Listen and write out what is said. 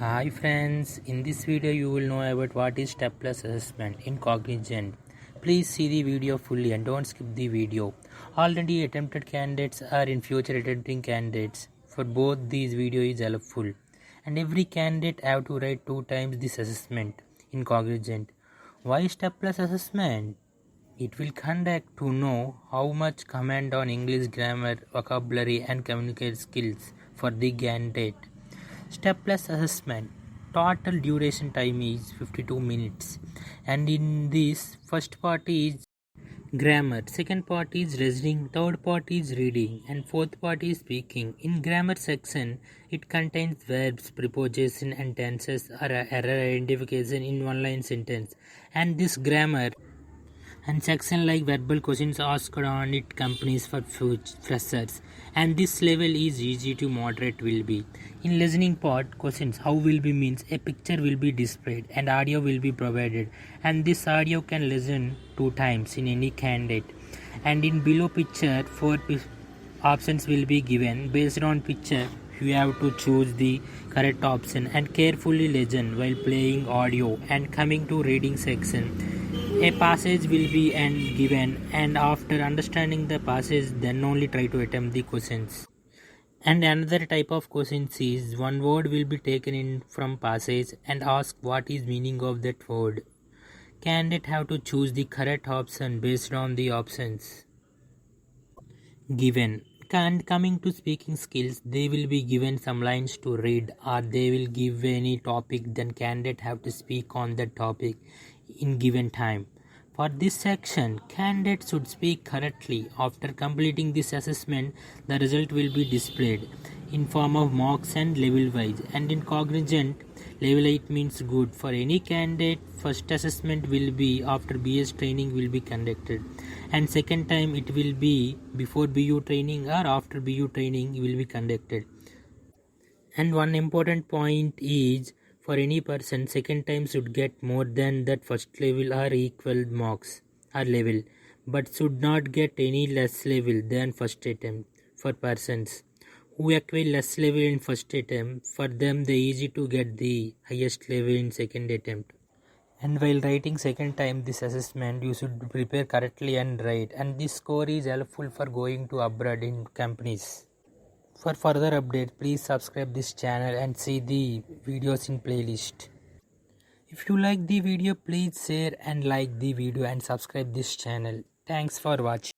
Hi friends, in this video you will know about what is step plus assessment in Cognizant. Please see the video fully and don't skip the video. Already attempted candidates are in future attempting candidates. For both these video is helpful. And every candidate have to write 2 times this assessment in Cognizant. Why step plus assessment? It will conduct to know how much command on English grammar, vocabulary and communication skills for the candidate. Step plus assessment. Total duration time is 52 minutes. And in this, first part is grammar, second part is listening, third part is reading, and fourth part is speaking. In grammar section, it contains verbs, preposition, and tenses or error identification in one line sentence. And this grammar and section like verbal questions asked on it companies for freshers, and this level is easy to moderate will be. In listening part, questions how will be means a picture will be displayed and audio will be provided, and this audio can listen 2 times in any candidate. And in below picture 4 options will be given. Based on picture you have to choose the correct option and carefully listen while playing audio. And coming to reading section, a passage will be given, and after understanding the passage then only try to attempt the questions. And another type of questions is one word will be taken in from passage and ask what is meaning of that word. Candidate have to choose the correct option based on the options given. And coming to speaking skills, they will be given some lines to read, or they will give any topic, then candidate have to speak on that topic in given time. For this section, candidate should speak correctly. After completing this assessment, the result will be displayed in form of marks and level wise. And in Cognizant, level 8 means good. For any candidate, first assessment will be after BS training will be conducted, and second time it will be before BU training or after BU training will be conducted. And one important point is for any person, second time should get more than that first level or equal marks or level, but should not get any less level than first attempt. For persons who acquire less level in first attempt, for them they easy to get the highest level in second attempt. And while writing second time this assessment, you should prepare correctly and write, and this score is helpful for going to abroad in companies. For further updates, please subscribe this channel and see the videos in playlist. If you like the video, please share and like the video and subscribe this channel. Thanks for watching.